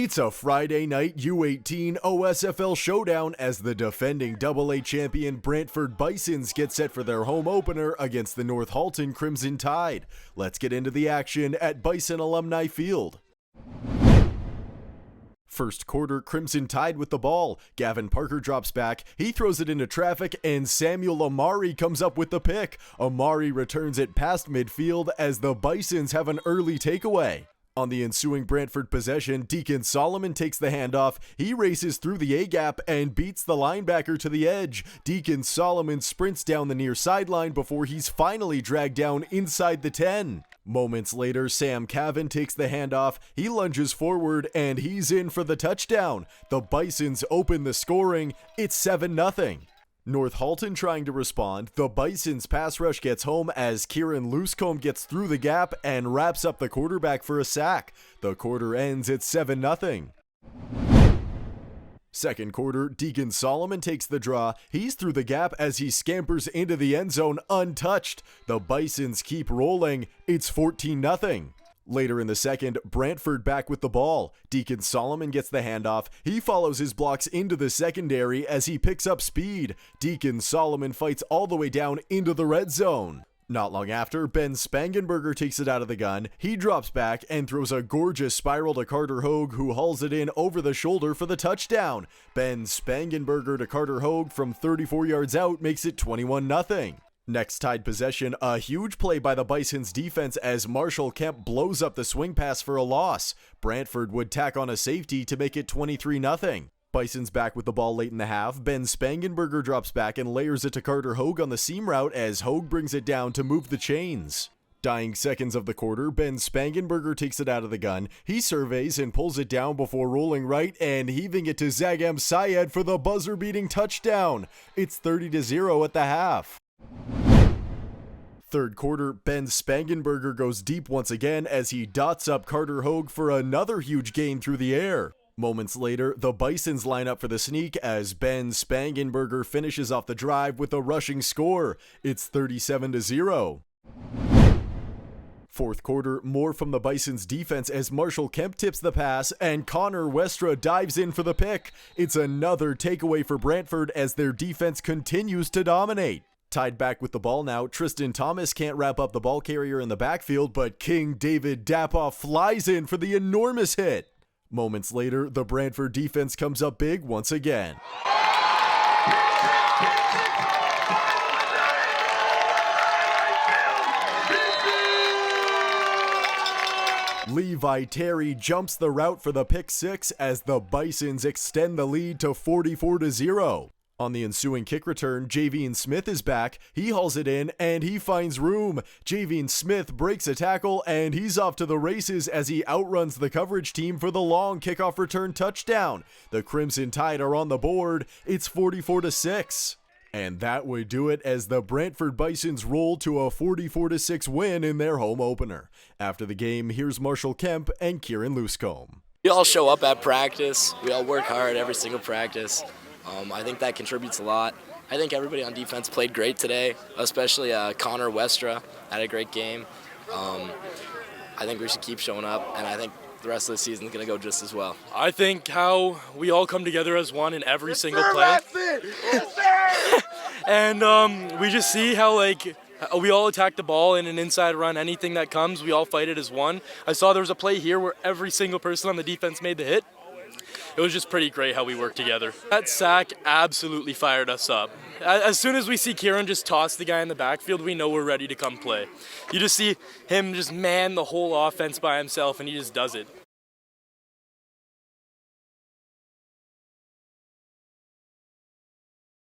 It's a Friday night U18 OSFL showdown as the defending AA champion Brantford Bisons get set for their home opener against the North Halton Crimson Tide. Let's get into the action at Bisons Alumni Field. First quarter, Crimson Tide with the ball. Gavin Parker drops back. He throws it into traffic, and Samuel Amari comes up with the pick. Amari returns it past midfield as the Bisons have an early takeaway. On the ensuing Brantford possession, Deacon Solomon takes the handoff. He races through the A-gap and beats the linebacker to the edge. Deacon Solomon sprints down the near sideline before he's finally dragged down inside the 10. Moments later, Sam Cavan takes the handoff. He lunges forward and he's in for the touchdown. The Bisons open the scoring. It's 7-0. North Halton trying to respond. The Bisons pass rush gets home as Kieran Loosecombe gets through the gap and wraps up the quarterback for a sack. The quarter ends at 7-0. Second quarter, Deacon Solomon takes the draw. He's through the gap as he scampers into the end zone untouched. The Bisons keep rolling. It's 14-0. Later in the second, Brantford back with the ball. Deacon Solomon gets the handoff. He follows his blocks into the secondary as he picks up speed. Deacon Solomon fights all the way down into the red zone. Not long after, Ben Spangenberger takes it out of the gun. He drops back and throws a gorgeous spiral to Carter Hogue, who hauls it in over the shoulder for the touchdown. Ben Spangenberger to Carter Hogue from 34 yards out makes it 21-0. Next Tide possession, a huge play by the Bisons defense as Marshall Kemp blows up the swing pass for a loss. Brantford would tack on a safety to make it 23-0. Bisons back with the ball late in the half. Ben Spangenberger drops back and layers it to Carter Hogue on the seam route as Hogue brings it down to move the chains. Dying seconds of the quarter, Ben Spangenberger takes it out of the gun. He surveys and pulls it down before rolling right and heaving it to Zagam Syed for the buzzer-beating touchdown. It's 30-0 at the half. Third quarter, Ben Spangenberger goes deep once again as he dots up Carter Hogue for another huge gain through the air. Moments later, the Bisons line up for the sneak as Ben Spangenberger finishes off the drive with a rushing score. It's 37-0. Fourth quarter, more from the Bisons defense as Marshall Kemp tips the pass and Connor Westra dives in for the pick. It's another takeaway for Brantford as their defense continues to dominate. Tied back with the ball now, Tristan Thomas can't wrap up the ball carrier in the backfield, but King David Dapoff flies in for the enormous hit. Moments later, the Brantford defense comes up big once again. Levi Terry jumps the route for the pick six as the Bisons extend the lead to 44-0. On the ensuing kick return, Javian Smith is back. He hauls it in and he finds room. Javian Smith breaks a tackle and he's off to the races as he outruns the coverage team for the long kickoff return touchdown. The Crimson Tide are on the board. It's 44-6. And that would do it as the Brantford Bisons roll to a 44-6 win in their home opener. After the game, here's Marshall Kemp and Kieran Loosecombe. We all show up at practice. We all work hard every single practice. I think that contributes a lot. I think everybody on defense played great today, especially Connor Westra had a great game. I think we should keep showing up, and I think the rest of the season is going to go just as well. I think how we all come together as one in every single play. And we just see how, we all attack the ball in an inside run. Anything that comes, we all fight it as one. I saw there was a play here where every single person on the defense made the hit. It was just pretty great how we worked together. That sack absolutely fired us up. As soon as we see Kieran just toss the guy in the backfield, we know we're ready to come play. You just see him just man the whole offense by himself, and he just does it.